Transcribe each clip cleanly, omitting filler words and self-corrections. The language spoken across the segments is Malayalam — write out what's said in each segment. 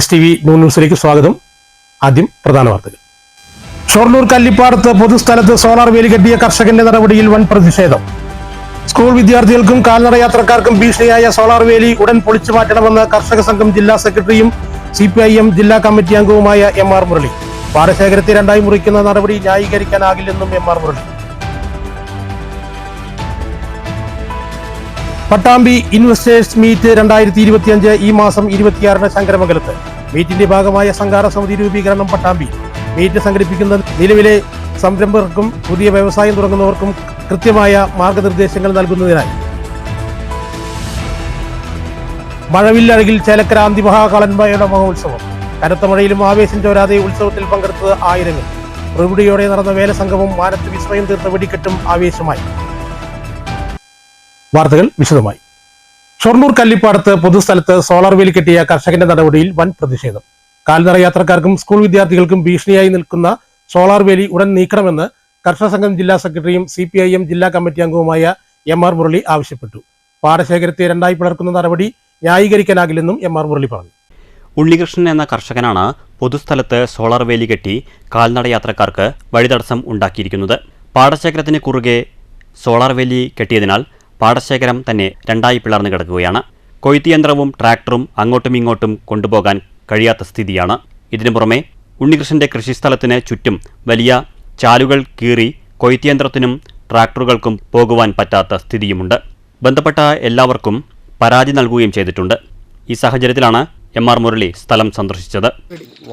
STV നൂൺ ന്യൂസിലേക്ക് സ്വാഗതം. ആദ്യം പ്രധാന വാർത്തകൾ. ഷൊർണൂർ കല്ലിപ്പാടത്ത് പൊതുസ്ഥലത്ത് സോളാർ വേലി കെട്ടിയ കർഷകന്റെ നടപടിയിൽ വൻ പ്രതിഷേധം. സ്കൂൾ വിദ്യാർത്ഥികൾക്കും കാൽനട യാത്രക്കാർക്കും ഭീഷണിയായ സോളാർ വേലി ഉടൻ പൊളിച്ചു മാറ്റണമെന്ന് കർഷക സംഘം ജില്ലാ സെക്രട്ടറിയും CPIM ജില്ലാ കമ്മിറ്റി അംഗവുമായ MR മുരളി. പാടശേഖരത്തെ രണ്ടായി മുറിക്കുന്ന നടപടി ന്യായീകരിക്കാനാകില്ലെന്നും MR Murali. Pattambi investors meet 2025 ഈ മാസം 26 ശങ്കരമംഗലത്ത്. മീറ്റിന്റെ ഭാഗമായ സംഘാടക സമിതി രൂപീകരണം പട്ടാമ്പി. മീറ്റ് സംഘടിപ്പിക്കുന്നത് നിലവിലെ സംരംഭകർക്കും പുതിയ വ്യവസായം തുടങ്ങുന്നവർക്കും കൃത്യമായ മാർഗനിർദ്ദേശങ്ങൾ നൽകുന്നതിനായി. മഴവില്ലഴകിൽ ചേലക്കര അന്തിമഹാകാളന്മാരുടെ മഹോത്സവം. കനത്ത മഴയിലും ആവേശം ചോരാതെ ഉത്സവത്തിൽ പങ്കെടുത്തത് ആയിരങ്ങൾ. പ്രകൃതിയോടെ നടന്ന വേലസംഘവും മാനത്ത് വിസ്മയം തീർത്ത വെടിക്കെട്ടും ആവേശമായി. വാർത്തകൾ വിശദമായി. ഷൊർണൂർ കല്ലിപ്പാടത്ത് പൊതുസ്ഥലത്ത് സോളാർ വേലി കെട്ടിയ കർഷകന്റെ നടപടിയിൽ വൻ പ്രതിഷേധം. കാൽനട യാത്രക്കാർക്കും സ്കൂൾ വിദ്യാർത്ഥികൾക്കും ഭീഷണിയായി നിൽക്കുന്ന സോളാർ വേലി ഉടൻ നീക്കണമെന്ന് കർഷക സംഘം ജില്ലാ സെക്രട്ടറിയും CPIM ജില്ലാ കമ്മിറ്റി അംഗവുമായ MR മുരളി ആവശ്യപ്പെട്ടു. പാടശേഖരത്തെ രണ്ടായി പിളർക്കുന്ന നടപടി ന്യായീകരിക്കാനാകില്ലെന്നും MR മുരളി പറഞ്ഞു. ഉണ്ണികൃഷ്ണൻ എന്ന കർഷകനാണ് പൊതുസ്ഥലത്ത് സോളാർ വേലി കെട്ടി കാൽനട യാത്രക്കാർക്ക് വഴിതടസ്സം ഉണ്ടാക്കിയിരിക്കുന്നത്. പാടശേഖരത്തിന് കുറുകെ സോളാർ വേലി കെട്ടിയതിനാൽ പാടശേഖരം തന്നെ രണ്ടായി പിളർന്നു കിടക്കുകയാണ്. കൊയ്ത്തുയന്ത്രവും ട്രാക്ടറും അങ്ങോട്ടും ഇങ്ങോട്ടും കൊണ്ടുപോകാൻ കഴിയാത്ത സ്ഥിതിയാണ്. ഇതിനു പുറമെ ഉണ്ണികൃഷ്ണന്റെ കൃഷിസ്ഥലത്തിന് ചുറ്റും വലിയ ചാലുകൾ കീറി കൊയ്ത്തുയന്ത്രത്തിനും ട്രാക്ടറുകൾക്കും പോകുവാൻ പറ്റാത്ത സ്ഥിതിയുമുണ്ട്. ബന്ധപ്പെട്ട എല്ലാവർക്കും പരാതി നൽകുകയും ചെയ്തിട്ടുണ്ട്. ഈ സാഹചര്യത്തിലാണ് MR മുരളി സ്ഥലം സന്ദർശിച്ചത്.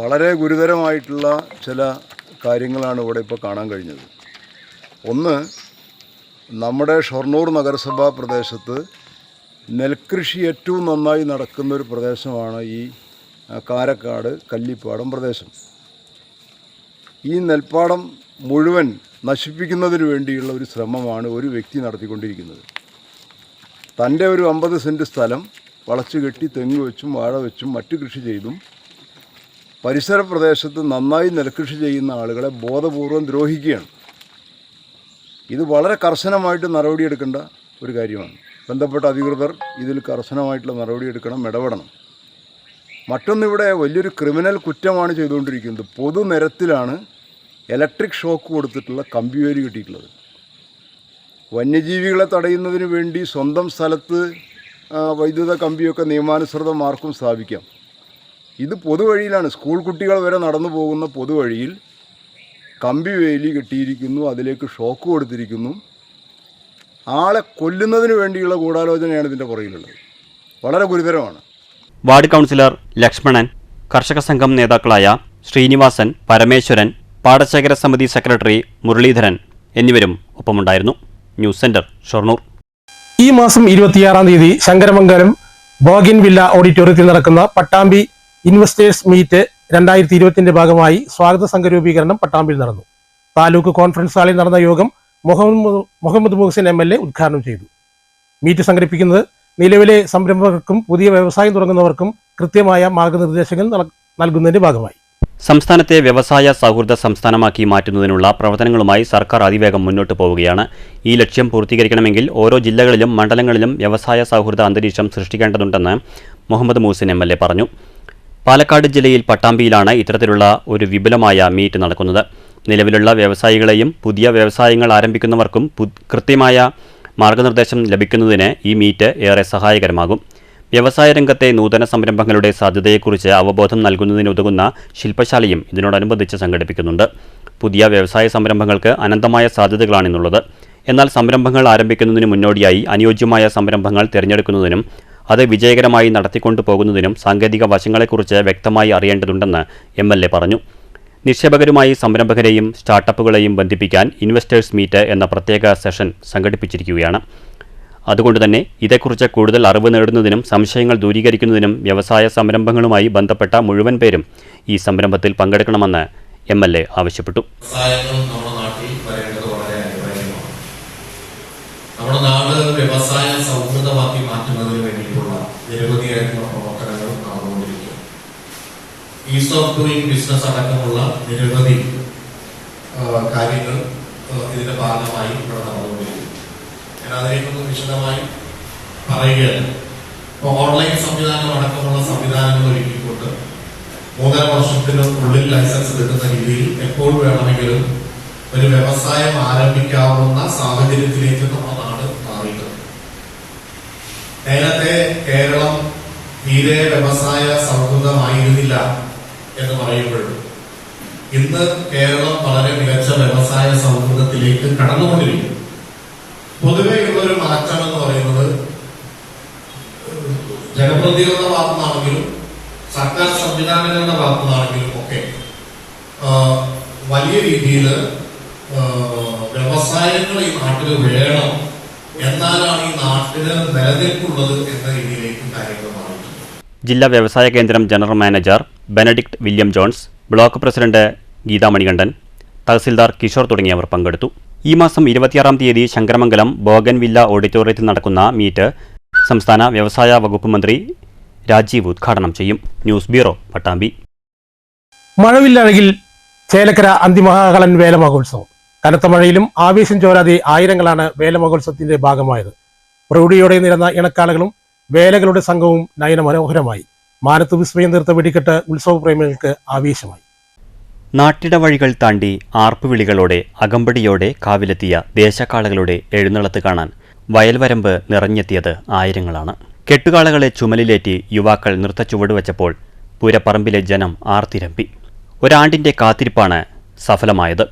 വളരെ ഗുരുതരമായിട്ടുള്ള ചില കാര്യങ്ങളാണ് ഇവിടെ ഇപ്പോൾ കാണാൻ കഴിഞ്ഞത്. ഒന്ന്, നമ്മുടെ ഷൊർണൂർ നഗരസഭാ പ്രദേശത്ത് നെൽകൃഷി ഏറ്റവും നന്നായി നടക്കുന്നൊരു പ്രദേശമാണ് ഈ കാരക്കാട് കല്ലിപ്പാടം പ്രദേശം. ഈ നെൽപ്പാടം മുഴുവൻ നശിപ്പിക്കുന്നതിന് വേണ്ടിയുള്ള ഒരു ശ്രമമാണ് ഒരു വ്യക്തി നടത്തിക്കൊണ്ടിരിക്കുന്നത്. തൻ്റെ ഒരു 50 സെൻറ്റ് സ്ഥലം വളച്ചു കെട്ടി തെങ്ങ് വെച്ചും വാഴ വെച്ചും മറ്റു കൃഷി ചെയ്തും പരിസര പ്രദേശത്ത് നന്നായി നെൽകൃഷി ചെയ്യുന്ന ആളുകളെ ബോധപൂർവം ദ്രോഹിക്കുകയാണ്. ഇത് വളരെ കർശനമായിട്ട് നടപടിയെടുക്കേണ്ട ഒരു കാര്യമാണ്. ബന്ധപ്പെട്ട അധികൃതർ ഇതിൽ കർശനമായിട്ടുള്ള നടപടിയെടുക്കണം, ഇടപെടണം. മറ്റൊന്നിവിടെ വലിയൊരു ക്രിമിനൽ കുറ്റമാണ് ചെയ്തുകൊണ്ടിരിക്കുന്നത്. പൊതുനിരത്തിലാണ് ഇലക്ട്രിക് ഷോക്ക് കൊടുത്തിട്ടുള്ള കമ്പിവേലി കെട്ടിയിട്ടുള്ളത്. വന്യജീവികളെ തടയുന്നതിന് വേണ്ടി സ്വന്തം സ്ഥലത്ത് വൈദ്യുത കമ്പിയൊക്കെ നിയമാനുസൃതം ആർക്കും സ്ഥാപിക്കാം. ഇത് പൊതുവഴിയിലാണ്, സ്കൂൾ കുട്ടികൾ വരെ നടന്നു പോകുന്ന പൊതുവഴിയിൽ കമ്പി വേലി കെട്ടിയിരിക്കുന്നു, അതിലേക്ക് ഷോക്ക് കൊടുത്തിരിക്കുന്നു. ആളെ കൊല്ലുന്നതിന് വേണ്ടിയുള്ള ഗൂഢാലോചനയാണ് ഇതിൻ്റെ പുറകിലുള്ളത്. വളരെ ഗുരുതരമാണ്. വാർഡ് കൗൺസിലർ ലക്ഷ്മണൻ, കർഷക സംഘം നേതാക്കളായ ശ്രീനിവാസൻ, പരമേശ്വരൻ, പാടശേഖര സമിതി സെക്രട്ടറി മുരളീധരൻ എന്നിവരും ഒപ്പമുണ്ടായിരുന്നു. News centre, Shoranur. ഈ മാസം 26 ശങ്കരമംഗലം ബോഗിൻവില്ല ഓഡിറ്റോറിയത്തിൽ നടക്കുന്ന പട്ടാമ്പി ഇൻവെസ്റ്റേഴ്സ് മീറ്റ് 2020 ഭാഗമായി സ്വാഗത സംഘ രൂപീകരണം പട്ടാമ്പിയിൽ നടന്നു. താലൂക്ക് കോൺഫറൻസ് ഹാളിൽ നടന്ന യോഗം മുഹമ്മദ് മുഹസിൻ MLA ഉദ്ഘാടനം ചെയ്തു. മീറ്റ് സംഘടിപ്പിക്കുന്നത് നിലവിലെ സംരംഭകർക്കും പുതിയ വ്യവസായം തുടങ്ങുന്നവർക്കും കൃത്യമായ മാർഗനിർദ്ദേശങ്ങൾ നൽകുന്നതിന്റെ ഭാഗമായി. സംസ്ഥാനത്തെ വ്യവസായ സൗഹൃദ സംസ്ഥാനമാക്കി മാറ്റുന്നതിനുള്ള പ്രവർത്തനങ്ങളുമായി സർക്കാർ അതിവേഗം മുന്നോട്ട് പോവുകയാണ്. ഈ ലക്ഷ്യം പൂർത്തീകരിക്കണമെങ്കിൽ ഓരോ ജില്ലകളിലും മണ്ഡലങ്ങളിലും വ്യവസായ സൗഹൃദ അന്തരീക്ഷം സൃഷ്ടിക്കേണ്ടതുണ്ടെന്ന് മുഹമ്മദ് മുഹസിൻ MLA പറഞ്ഞു. പാലക്കാട് ജില്ലയിൽ പട്ടാമ്പിയിലാണ് ഇത്തരത്തിലുള്ള ഒരു വിപുലമായ മീറ്റ് നടക്കുന്നത്. നിലവിലുള്ള വ്യവസായികളെയും പുതിയ വ്യവസായങ്ങൾ ആരംഭിക്കുന്നവർക്കും കൃത്യമായ മാർഗനിർദ്ദേശം ലഭിക്കുന്നതിന് ഈ മീറ്റ് ഏറെ സഹായകരമാകും. വ്യവസായ രംഗത്തെ നൂതന സംരംഭങ്ങളുടെ സാധ്യതയെക്കുറിച്ച് അവബോധം നൽകുന്നതിനുതകുന്ന ശില്പശാലയും ഇതിനോടനുബന്ധിച്ച് സംഘടിപ്പിക്കുന്നുണ്ട്. പുതിയ വ്യവസായ സംരംഭങ്ങൾക്ക് അനന്തമായ സാധ്യതകളാണിന്നുള്ളത്. എന്നാൽ സംരംഭങ്ങൾ ആരംഭിക്കുന്നതിന് മുന്നോടിയായി അനുയോജ്യമായ സംരംഭങ്ങൾ തിരഞ്ഞെടുക്കുന്നതിനും അത് വിജയകരമായി നടത്തിക്കൊണ്ടു പോകുന്നതിനും സാങ്കേതിക വശങ്ങളെക്കുറിച്ച് വ്യക്തമായി അറിയേണ്ടതുണ്ടെന്ന് MLA പറഞ്ഞു. നിക്ഷേപകരുമായി സംരംഭകരെയും സ്റ്റാർട്ടപ്പുകളെയും ബന്ധിപ്പിക്കാൻ ഇൻവെസ്റ്റേഴ്സ് മീറ്റ് എന്ന പ്രത്യേക സെഷൻ സംഘടിപ്പിച്ചിരിക്കുകയാണ്. അതുകൊണ്ടുതന്നെ ഇതേക്കുറിച്ച് കൂടുതൽ അറിവ് നേടുന്നതിനും സംശയങ്ങൾ ദൂരീകരിക്കുന്നതിനും വ്യവസായ സംരംഭങ്ങളുമായി ബന്ധപ്പെട്ട മുഴുവൻ പേരും ഈ സംരംഭത്തിൽ പങ്കെടുക്കണമെന്ന് MLA ആവശ്യപ്പെട്ടു. നമ്മുടെ നാട് വ്യവസായ സൗഹൃദമാക്കി മാറ്റുന്നതിന് വേണ്ടിയിട്ടുള്ള നിരവധിയായിട്ടുള്ള പ്രവർത്തനങ്ങൾ നടന്നുകൊണ്ടിരിക്കും. ഈസ് ഓഫ് ഡൂയിങ് ബിസിനസ് അടക്കമുള്ള നിരവധി കാര്യങ്ങൾ ഇതിന്റെ ഭാഗമായി ഇവിടെ നടന്നുകൊണ്ടിരിക്കും. ഞാൻ അതിലേക്കൊന്ന് വിശദമായി പറയുകയല്ല. ഇപ്പോൾ ഓൺലൈൻ സംവിധാനം അടക്കമുള്ള സംവിധാനങ്ങൾ ഒരുക്കിക്കൊണ്ട് 3.5 വർഷത്തിനുള്ളിൽ ലൈസൻസ് കിട്ടുന്ന രീതിയിൽ എപ്പോൾ വേണമെങ്കിലും ഒരു വ്യവസായം ആരംഭിക്കാവുന്ന സാഹചര്യത്തിലേക്ക് നമ്മുടെ നാട് മാറിയിട്ടുണ്ട്. നേരത്തെ കേരളം തീരെ വ്യവസായ സൗഹൃദമായിരുന്നില്ല എന്ന് പറയുമ്പോഴും ഇന്ന് കേരളം വളരെ മികച്ച വ്യവസായ സൗഹൃദത്തിലേക്ക് കടന്നുകൊണ്ടിരിക്കുന്നു. പൊതുവെയുള്ളൊരു മാറ്റം എന്ന് പറയുന്നത് ജനപ്രതിനിധികളുടെ ഭാഗത്തുനിന്നാണെങ്കിലും സർക്കാർ സംവിധാനങ്ങളുടെ ഭാഗത്തുനിന്നാണെങ്കിലും ഒക്കെ വലിയ രീതിയിൽ വ്യവസായങ്ങൾ ഈ നാട്ടിൽ വേണം, എന്നാലാണ് ഈ നാട്ടിന് നിലനിൽപ്പുള്ളത് എന്ന രീതിയിലേക്ക് കാര്യങ്ങൾ മാറിയിട്ടുണ്ട്. ജില്ലാ വ്യവസായ കേന്ദ്രം general manager Benedict William Johns, block president Geetha Manikandan, tahsildar Kishore തുടങ്ങിയവർ പങ്കെടുത്തു. ഈ മാസം 26-ാം തീയതി ശങ്കരമംഗലം ബോഗൻവില്ല ഓഡിറ്റോറിയത്തിൽ നടക്കുന്ന മീറ്റ് സംസ്ഥാന വ്യവസായ വകുപ്പ് മന്ത്രി രാജീവ് ഉദ്ഘാടനം ചെയ്യും. News bureau, Pattambi. മഴവില്ലഴകിൽ ചേലക്കര അന്തിമഹാകളൻ വേലമഹോത്സവം. കനത്ത മഴയിലും ആവേശം ചോരാതെ ആയിരങ്ങളാണ് വേലമഹോത്സവത്തിന്റെ ഭാഗമായത്. പ്രൗഢിയോടെ നിരന്ന ഇണക്കാളുകളും വേലകളുടെ സംഘവും നയനമനോഹരമായി. മാനത്ത് വിസ്മയം തീർത്ത വെടിക്കെട്ട് ഉത്സവപ്രേമികൾക്ക് ആവേശമായി. നാട്ടിട വഴികൾ താണ്ടി ആർപ്പുവിളികളോടെ അകമ്പടിയോടെ കാവിലെത്തിയ ദേശക്കാളകളുടെ എഴുന്നള്ളത്ത് കാണാൻ വയൽവരമ്പ് നിറഞ്ഞെത്തിയത് ആയിരങ്ങളാണ്. കെട്ടുകാളകളെ ചുമലിലേറ്റി യുവാക്കൾ നൃത്തച്ചുവട് വെച്ചപ്പോൾ പൂരപ്പറമ്പിലെ ജനം ആർത്തിരമ്പി. ഒരാണ്ടിന്റെ കാത്തിരിപ്പാണ് സഫലമായത്.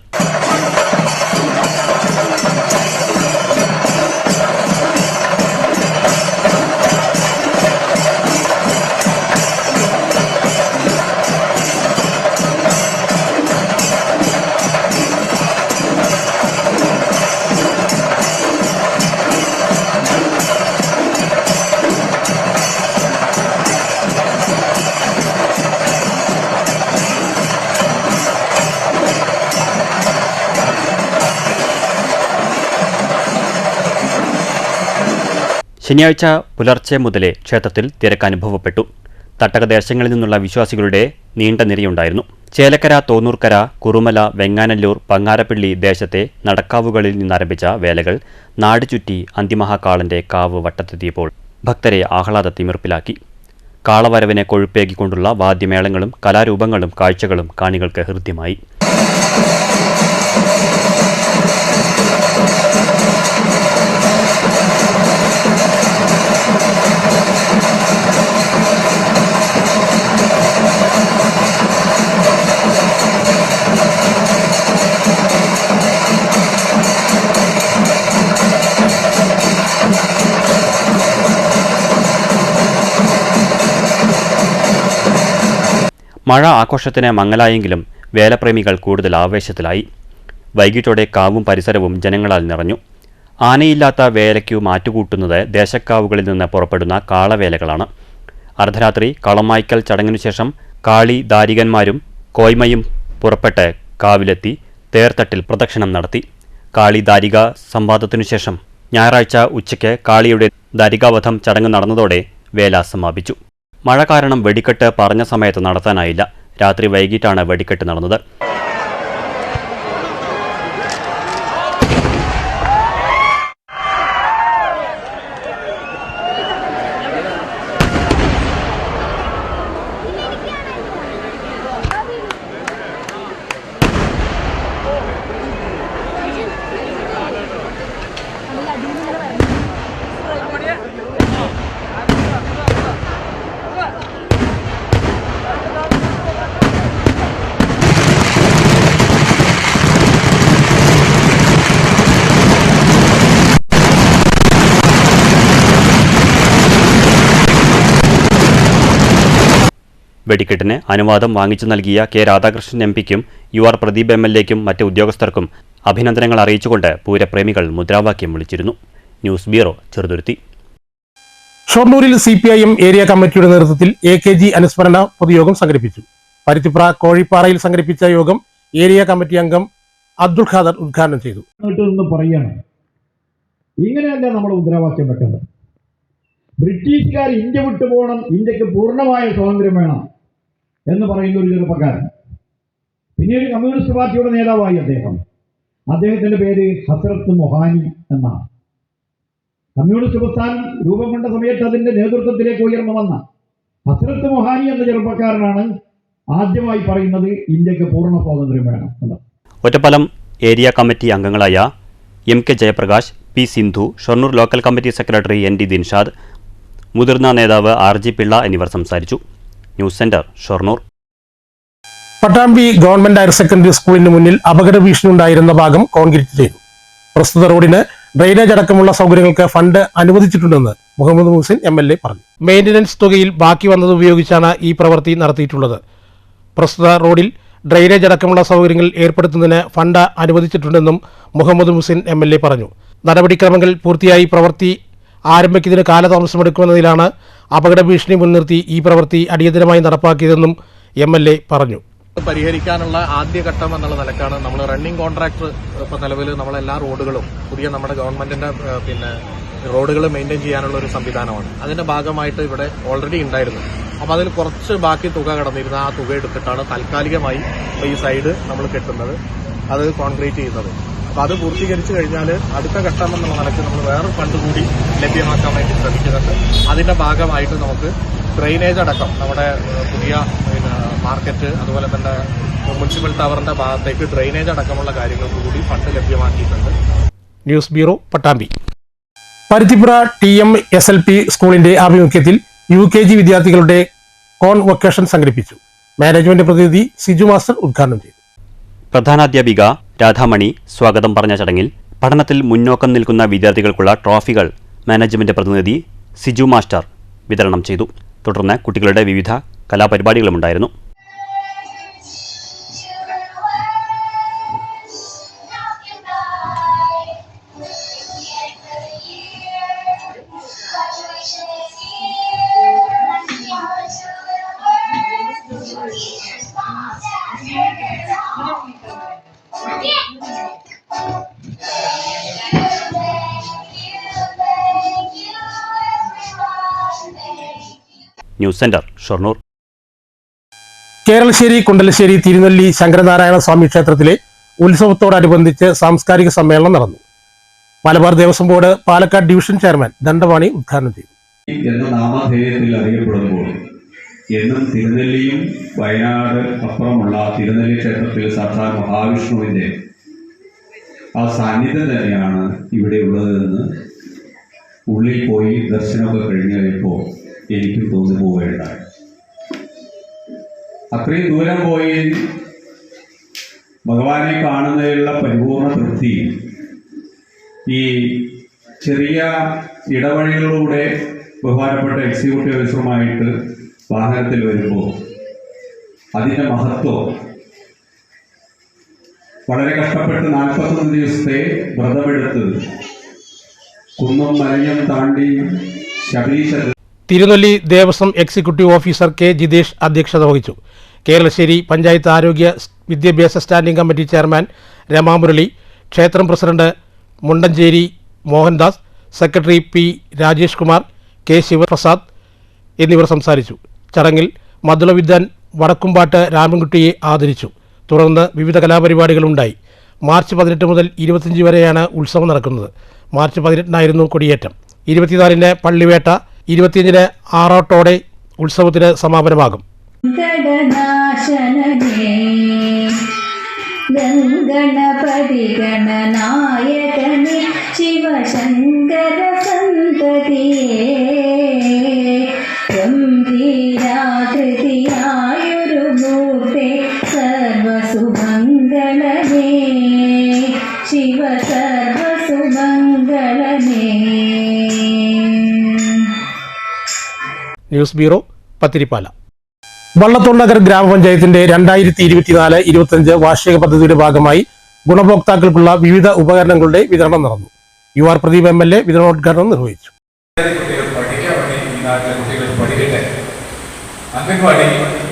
ശനിയാഴ്ച പുലർച്ചെ മുതലേ ക്ഷേത്രത്തിൽ തിരക്ക് അനുഭവപ്പെട്ടു. തട്ടകദേശങ്ങളിൽ നിന്നുള്ള വിശ്വാസികളുടെ നീണ്ട നിരയുണ്ടായിരുന്നു. ചേലക്കര, തോന്നൂർക്കര, കുറുമല, വെങ്ങാനല്ലൂർ, പങ്ങാരപ്പള്ളി ദേശത്തെ നടക്കാവുകളിൽ നിന്നാരംഭിച്ച വേലകൾ നാട് ചുറ്റി അന്തിമഹാകാളന്റെ കാവ് വട്ടത്തെത്തിയപ്പോൾ ഭക്തരെ ആഹ്ലാദത്തിമിർപ്പിലാക്കി. കാളവരവിനെ കൊഴുപ്പേകിക്കൊണ്ടുള്ള വാദ്യമേളങ്ങളും കലാരൂപങ്ങളും കാഴ്ചകളും കാണികൾക്ക് ഹൃദ്യമായി. മഴ ആഘോഷത്തിന് മങ്ങലായെങ്കിലും വേലപ്രേമികൾ കൂടുതൽ ആവേശത്തിലായി. വൈകിട്ടോടെ കാവും പരിസരവും ജനങ്ങളാൽ നിറഞ്ഞു. ആനയില്ലാത്ത വേലയ്ക്കു മാറ്റുകൂട്ടുന്നത് ദേശക്കാവുകളിൽ നിന്ന് പുറപ്പെടുന്ന കാളവേലകളാണ്. അർദ്ധരാത്രി കളമായ്ക്കൽ ചടങ്ങിനുശേഷം കാളി ദാരികന്മാരും കോയ്മയും പുറപ്പെട്ട് കാവിലെത്തി തേർത്തട്ടിൽ പ്രദക്ഷിണം നടത്തി. കാളി ദാരിക സംവാദത്തിനുശേഷം ഞായറാഴ്ച ഉച്ചയ്ക്ക് കാളിയുടെ ദാരികാവധം ചടങ്ങ് നടന്നതോടെ വേല സമാപിച്ചു. മഴ കാരണം വെടിക്കെട്ട് പറഞ്ഞ സമയത്ത് നടത്താനായില്ല. രാത്രി വൈകിട്ടാണ് വെടിക്കെട്ട് നടന്നത്. വെടിക്കെട്ടിന് അനുവാദം വാങ്ങിച്ചു നൽകിയ കെ രാധാകൃഷ്ണൻ എംപിക്കും UR പ്രദീപ് MLAയ്ക്കും മറ്റ് ഉദ്യോഗസ്ഥർക്കും അഭിനന്ദനങ്ങൾ അറിയിച്ചുകൊണ്ട് പൂരപ്രേമികൾ മുദ്രാവാക്യം വിളിച്ചിരുന്നു. News bureau, Cheruthuruthy. ഷൊർണൂരിൽ CPIM ഏരിയ കമ്മിറ്റിയുടെ നേതൃത്വത്തിൽ AKG അനുസ്മരണ പൊതുയോഗം സംഘടിപ്പിച്ചു. പരുത്തിപ്ര കോഴിപ്പാറയിൽ സംഘടിപ്പിച്ച യോഗം ഏരിയ കമ്മിറ്റി അംഗം അബ്ദുൾ ഖാദർ ഉദ്ഘാടനം ചെയ്തു. ഇങ്ങനെയല്ല നമ്മൾ മുദ്രാവാക്യം വെക്കേണ്ടത്. ബ്രിട്ടീഷുകാർ ഇന്ത്യ വിട്ടു പോകണം, ഇന്ത്യക്ക് പൂർണ്ണമായ സ്വാതന്ത്ര്യം വേണം എന്ന് പറയുന്ന ഒരു ചെറുപ്പക്കാരൻ. പിന്നീട് കമ്മ്യൂണിസ്റ്റ് പാർട്ടിയുടെ നേതാവായി അദ്ദേഹത്തിന്റെ പേര് ഹസ്രത്ത് മൊഹാനി എന്നാണ്. കമ്മ്യൂണിസ്റ്റ് പ്രസ്ഥാനം രൂപം കൊണ്ട സമയത്ത് അതിന്റെ നേതൃത്വത്തിലേക്ക് ഉയർന്നു വന്ന ഹസ്രത്ത് മൊഹാനി എന്ന ചെറുപ്പക്കാരനാണ് ആദ്യമായി പറയുന്നത് ഇന്ത്യക്ക് പൂർണ്ണ സ്വാതന്ത്ര്യം വേണം എന്നാണ്. ഒറ്റപ്പാലം ഏരിയ കമ്മിറ്റി അംഗങ്ങളായ MK Jayaprakash, P Sindhu, Shoranur local committee secretary ND Dinshad, മുതിർന്ന നേതാവ് RG പിള്ള എന്നിവർ സംസാരിച്ചു. News centre, Shoranur. Pattambi government higher secondary സ്കൂളിന് മുന്നിൽ അപകട ഭീഷണി ഉണ്ടായിരുന്ന ഭാഗം കോൺക്രീറ്റ് ചെയ്തു. പ്രസ്തുത റോഡിന് ഡ്രെയിനേജ് അടക്കമുള്ള സൗകര്യങ്ങൾക്ക് ഫണ്ട് അനുവദിച്ചിട്ടുണ്ടെന്ന് മുഹമ്മദ് മുഹസിൻ MLA പറഞ്ഞു. മെയിൻ്റനൻസ് തുകയിൽ ബാക്കി വന്നത് ഉപയോഗിച്ചാണ് ഈ പ്രവൃത്തി നടത്തിയിട്ടുള്ളത്. പ്രസ്തുത റോഡിൽ ഡ്രെയിനേജ് അടക്കമുള്ള സൗകര്യങ്ങൾ ഏർപ്പെടുത്തുന്നതിന് ഫണ്ട് അനുവദിച്ചിട്ടുണ്ടെന്നും മുഹമ്മദ് മുഹസിൻ MLA പറഞ്ഞു. നടപടിക്രമങ്ങൾ പൂർത്തിയായി പ്രവൃത്തി ആരംഭിക്കുന്നതിന് കാലതാമസമെടുക്കുമെന്നതിലാണ് അപകട ഭീഷണി മുൻനിർത്തി ഈ പ്രവൃത്തി അടിയന്തരമായി നടപ്പാക്കിയതെന്നും MLA പറഞ്ഞു. പരിഹരിക്കാനുള്ള ആദ്യഘട്ടം എന്നുള്ള നിലക്കാണ് നമ്മൾ റണ്ണിംഗ് കോൺട്രാക്ടർ ഇപ്പോൾ നിലവിൽ നമ്മളെല്ലാ റോഡുകളും പുതിയ നമ്മുടെ ഗവൺമെന്റിന്റെ റോഡുകൾ മെയിൻറ്റെയിൻ ചെയ്യാനുള്ള ഒരു സംവിധാനമാണ്. അതിന്റെ ഭാഗമായിട്ട് ഇവിടെ ഓൾറെഡി ഉണ്ടായിരുന്നു. അപ്പോൾ അതിൽ കുറച്ച് ബാക്കി തുക കടന്നിരുന്ന ആ തുക എടുത്തിട്ടാണ് താൽക്കാലികമായി ഈ സൈഡ് നമ്മൾ കെട്ടുന്നത്, അത് കോൺക്രീറ്റ് ചെയ്യുന്നത്. അപ്പോൾ അത് പൂർത്തീകരിച്ചു കഴിഞ്ഞാൽ അടുത്ത ഘട്ടം എന്നുള്ള നിലയ്ക്ക് നമ്മൾ വേറെ ഫണ്ട് കൂടി ലഭ്യമാക്കാൻ വേണ്ടി ശ്രമിക്കുന്നുണ്ട്. അതിന്റെ ഭാഗമായിട്ട് നമുക്ക് ഡ്രെയിനേജ് അടക്കം നമ്മുടെ പുതിയ മാർക്കറ്റ്, അതുപോലെ തന്നെ മുനിസിപ്പൽ ടവറിന്റെ ഭാഗത്തേക്ക് ഡ്രെയിനേജ് അടക്കമുള്ള കാര്യങ്ങൾക്ക് കൂടി ഫണ്ട് ലഭ്യമാക്കിയിട്ടുണ്ട്. News bureau, Pattambi. Paruthippura TMSLP സ്കൂളിന്റെ ആഭിമുഖ്യത്തിൽ UKG വിദ്യാർത്ഥികളുടെ കോൺവൊക്കേഷൻ സംഘടിപ്പിച്ചു. മാനേജ്മെന്റ് പ്രതിനിധി സിജു മാസ്റ്റർ ഉദ്ഘാടനം ചെയ്തു. പ്രധാനാധ്യാപിക രാധാമണി സ്വാഗതം പറഞ്ഞ ചടങ്ങിൽ പഠനത്തിൽ മുന്നോക്കം നിൽക്കുന്ന വിദ്യാർത്ഥികൾക്കുള്ള ട്രോഫികൾ മാനേജ്മെന്റ് പ്രതിനിധി സിജു മാസ്റ്റർ വിതരണം ചെയ്തു. തുടർന്ന് കുട്ടികളുടെ വിവിധ കലാപരിപാടികളുമുണ്ടായിരുന്നു. News centre, Shoranur. കേരളശ്ശേരി കുണ്ടലശ്ശേരി തിരുനെല്ലി ശങ്കരനാരായണ സ്വാമി ക്ഷേത്രത്തിലെ ഉത്സവത്തോടനുബന്ധിച്ച് സാംസ്കാരിക സമ്മേളനം നടന്നു. Malabar Devaswom board Palakkad division chairman Dandapani ഉദ്ഘാടനം ചെയ്തു. എന്ന നാമധേയത്തിൽ അറിയപ്പെടുമ്പോൾ എന്നും തിരുനെല്ലിയും വയനാട് അപ്പുറമുള്ള തിരുനെല്ലി ക്ഷേത്രത്തിൽ സാക്ഷാൽ മഹാവിഷ്ണുവിൻ്റെ ആ സാന്നിധ്യം തന്നെയാണ് ഇവിടെ ഉള്ളതെന്ന് ഉള്ളിൽ പോയി ദർശനമൊക്കെ കഴിഞ്ഞു കഴിയുമ്പോൾ എനിക്കും തോന്നിപ്പോവുകയുണ്ടായി. അത്രയും ദൂരം പോയി ഭഗവാനെ കാണുന്നതിലുള്ള പരിപൂർണ തൃപ്തി ഈ ചെറിയ ഇടവഴികളിലൂടെ ബഹുമാനപ്പെട്ട എക്സിക്യൂട്ടീവ് ഓഫീസറുമായിട്ട് വാഹനത്തിൽ വരുമ്പോൾ അതിൻ്റെ മഹത്വം വളരെ കഷ്ടപ്പെട്ട് 41 ദിവസത്തെ വ്രതമെടുത്ത് കുന്നും മലയും താണ്ടി ശബരീശ Thirunelli Devaswom executive officer K Jithesh അധ്യക്ഷത വഹിച്ചു. കേരളശ്ശേരി പഞ്ചായത്ത് ആരോഗ്യ വിദ്യാഭ്യാസ സ്റ്റാൻഡിംഗ് കമ്മിറ്റി ചെയർമാൻ രമാമുരളി, ക്ഷേത്രം president Mundancheri Mohandas, secretary P Rajesh Kumar, K Sivaprasad എന്നിവർ സംസാരിച്ചു. ചടങ്ങിൽ മധുളവിദ്വാൻ വടക്കുംപാട്ട് രാമൻകുട്ടിയെ ആദരിച്ചു. തുടർന്ന് വിവിധ കലാപരിപാടികളുണ്ടായി. മാർച്ച് 18 മുതൽ 25 വരെയാണ് ഉത്സവം നടക്കുന്നത്. മാർച്ച് 18-നായിരുന്നു കൊടിയേറ്റം. 24-ന് പള്ളിവേട്ട, 25-ന് ആറാട്ടോടെ ഉത്സവത്തിന് സമാപനമാകും. ഗണപതി ഗണനായകനെ ശിവശങ്കര സന്തതിയേ ഗംഭീരാകൃതിയായൊരു മൂർത്തെ സർവസുമംഗളനേ ശിവ സർവസുമംഗളനേ. News bureau, Pathirippala. വള്ളത്തോൾ നഗർ ഗ്രാമപഞ്ചായത്തിന്റെ 2024-25 വാർഷിക പദ്ധതിയുടെ ഭാഗമായി ഗുണഭോക്താക്കൾക്കുള്ള വിവിധ ഉപകരണങ്ങളുടെ വിതരണം നടന്നു. UR പ്രദീപ് MLA വിതരണോദ്ഘാടനം നിർവഹിച്ചു. അംഗൻവാടി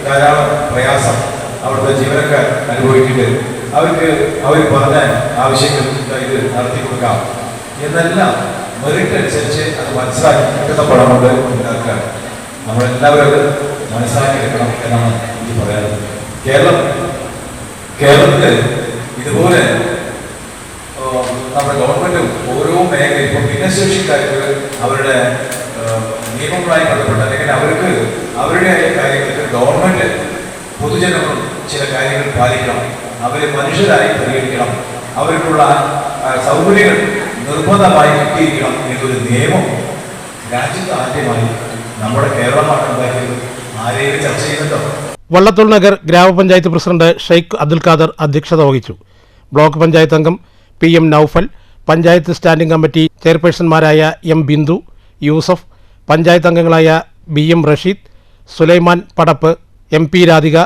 ധാരാളം പ്രയാസം അവിടുത്തെ ജീവനക്കാർ അനുഭവിക്കുന്നത്, അവർക്ക് അവർ പറഞ്ഞ ആവശ്യങ്ങൾ ഇത് നടത്തി കൊടുക്കാം എന്നെല്ലാം മെറിറ്റ് അനുസരിച്ച് അത് മനസ്സിലാക്കി കിട്ടുന്ന പണം കൊണ്ട് ഉണ്ടാക്കാൻ നമ്മളെല്ലാവരും അത് മനസ്സിലാക്കിയെടുക്കണം എന്നാണ് എനിക്ക് പറയാനുള്ളത്. കേരളത്തിൽ ഇതുപോലെ നമ്മുടെ ഗവൺമെൻറ്റും ഓരോ മേഖലയും ഇപ്പോൾ ഭിന്നശേഷിക്കാർക്ക് അവരുടെ നിയമങ്ങളുമായി ബന്ധപ്പെട്ട് അല്ലെങ്കിൽ അവർക്ക് അവരുടെ കാര്യങ്ങൾക്ക് ഗവൺമെൻറ് പൊതുജനങ്ങളും ചില കാര്യങ്ങൾ പാലിക്കണം, അവരെ മനുഷ്യരായി പരിഗണിക്കണം, അവർക്കുള്ള സൗകര്യങ്ങൾ നിർബന്ധമായി കിട്ടിയിരിക്കണം എന്നൊരു നിയമം രാജ്യത്ത് ആദ്യമായി നമ്മുടെ കേരളമാണ് ഉണ്ടാക്കിയത്. ആരെയും ചർച്ച ചെയ്യുന്നുണ്ടോ? വള്ളത്തോൾ നഗർ ഗ്രാമപഞ്ചായത്ത് പ്രസിഡന്റ് ഷെയ്ഖ് അബ്ദുൽ ഖാദർ അധ്യക്ഷത വഹിച്ചു. ബ്ലോക്ക് പഞ്ചായത്ത് അംഗം PM Noufal, panchayat standing committee ചെയർപേഴ്സൺമാരായ M ബിന്ദു, യൂസഫ്, പഞ്ചായത്ത് അംഗങ്ങളായ BM Rasheed, Sulaiman പടപ്പ്, MP Radhika,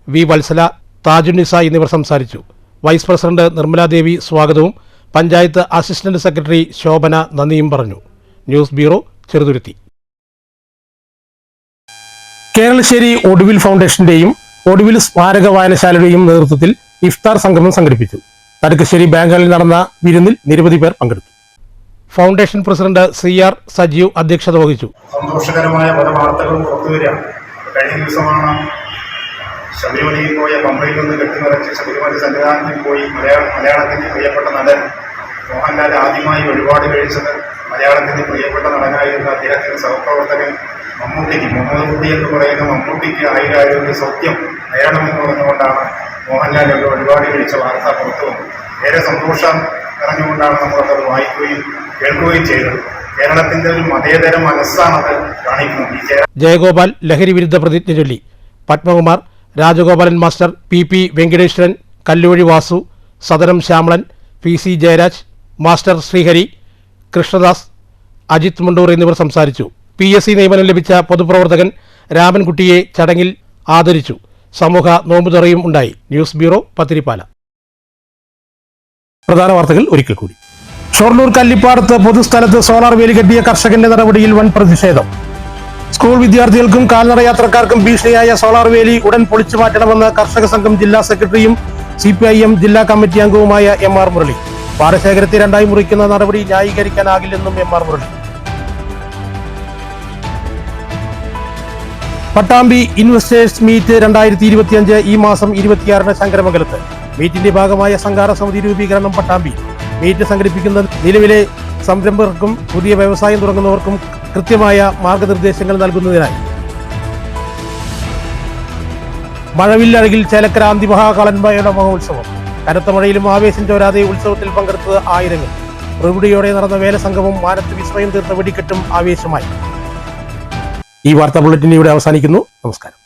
V Vatsala, Thajunnisa എന്നിവർ സംസാരിച്ചു. വൈസ് പ്രസിഡന്റ് നിർമ്മലാദേവി സ്വാഗതവും പഞ്ചായത്ത് അസിസ്റ്റന്റ് സെക്രട്ടറി ശോഭന നന്ദിയും പറഞ്ഞു. News bureau, Cheruthuruthy. കേരളശ്ശേരി ഒടുവിൽ ഫൗണ്ടേഷന്റെയും ഒടുവിൽ സ്മാരക വായനശാലയുടെയും നേതൃത്വത്തിൽ ഇഫ്താർ സംഗമം സംഘടിപ്പിച്ചു. തടുക്കശ്ശേരി ബാങ്കുകളിൽ നടന്ന വിരുന്നിൽ നിരവധി പേർ പങ്കെടുത്തു. ഫൗണ്ടേഷൻ പ്രസിഡന്റ് CR സജീവ് അധ്യക്ഷത വഹിച്ചു. സന്തോഷകരമായ പല വാർത്തകളും പുറത്തുവരികയാണ്. കഴിഞ്ഞ ദിവസമാണ് ശബരിമലയിൽ പോയ പമ്പയിൽ നിന്ന് കെട്ടിനിറച്ച് ശബരിമല സന്നിധാനത്തിൽ പോയി മലയാളത്തിന്റെ പ്രിയപ്പെട്ട നടൻ മോഹൻലാൽ ആദ്യമായി വഴിപാട് കഴിച്ചത് മലയാളത്തിന്റെ പ്രിയപ്പെട്ട നടനായിരുന്ന അദ്ദേഹത്തിന്റെ സഹപ്രവർത്തകൻ മമ്മൂട്ടിക്ക്, മുഹമ്മദ് കുട്ടി എന്ന് പറയുന്ന മമ്മൂട്ടിക്ക് ആയിരാരോഗ്യ സൗഖ്യം നേടണമെന്ന് പറഞ്ഞുകൊണ്ടാണ് മോഹൻലാൽ വഴിപാട് കഴിച്ച വാർത്ത പുറത്തു വന്നത്. ഏറെ സന്തോഷം നിറഞ്ഞുകൊണ്ടാണ് നമ്മളത് വായിക്കുകയും കേൾക്കുകയും ചെയ്തത്. കേരളത്തിന്റെ ഒരു മതേതര മനസ്സാണത് കാണിക്കുന്നത്. ജയഗോപാൽ ലഹരി വിരുദ്ധ പ്രതിജ്ഞ ചൊല്ലി. പത്മകുമാർ, രാജഗോപാലൻ മാസ്റ്റർ, PP വെങ്കടേശ്വരൻ, കല്ലുവഴി വാസു, സദനം ശ്യാമളൻ, PC ജയരാജ്, മാസ്റ്റർ ശ്രീഹരി, കൃഷ്ണദാസ്, അജിത് മുണ്ടൂർ എന്നിവർ സംസാരിച്ചു. PSC നിയമനം ലഭിച്ച പൊതുപ്രവർത്തകൻ രാമൻകുട്ടിയെ ചടങ്ങിൽ ആദരിച്ചു. സമൂഹ നോമ്പുതുറയും ഉണ്ടായി. News bureau, Pathirippala. പ്രധാന വാർത്തകൾ ഒരിക്കൽ കൂടി. ഷൊർണൂർ കല്ലിപ്പാടത്ത് പൊതുസ്ഥലത്ത് സോളാർ വേലി കെട്ടിയ കർഷകന്റെ നടപടിയിൽ വൻ പ്രതിഷേധം. സ്കൂൾ വിദ്യാർത്ഥികൾക്കും കാൽനട യാത്രക്കാർക്കും ഭീഷണിയായ സോളാർ വേലി ഉടൻ പൊളിച്ചു മാറ്റണമെന്ന് കർഷക സംഘം ജില്ലാ സെക്രട്ടറിയും CPIM ജില്ലാ കമ്മിറ്റി അംഗവുമായ MR മുരളി. പാടശേഖരത്തെ രണ്ടായി മുറിക്കുന്ന നടപടി ന്യായീകരിക്കാനാകില്ലെന്നും MR Murali. Pattambi investors meet 2025 ഈ മാസം 26 ശങ്കരമംഗലത്ത്. മീറ്റിന്റെ ഭാഗമായ സംഘാട സമിതി രൂപീകരണം പട്ടാമ്പി. മീറ്റ് സംഘടിപ്പിക്കുന്ന നിലവിലെ സംരംഭകർക്കും പുതിയ വ്യവസായം തുടങ്ങുന്നവർക്കും കൃത്യമായ മാർഗനിർദ്ദേശങ്ങൾ നൽകുന്നതിനായി. മഴവില്ലഴകിൽ ചേലക്കര അന്തിമഹാകളന്മയുടെ മഹോത്സവം. കനത്ത മഴയിലും ആവേശം ചോരാതെ ഉത്സവത്തിൽ പങ്കെടുത്തത് ആയിരങ്ങൾ. പ്രൗഢിയോടെ നടന്ന വേലസംഗമം മാനത്ത് വിസ്മയം തീർത്ത വെടിക്കെട്ടും ആവേശമായി. ഈ വാർത്താ ബുള്ളറ്റിൻ ഇവിടെ അവസാനിക്കുന്നു. നമസ്കാരം.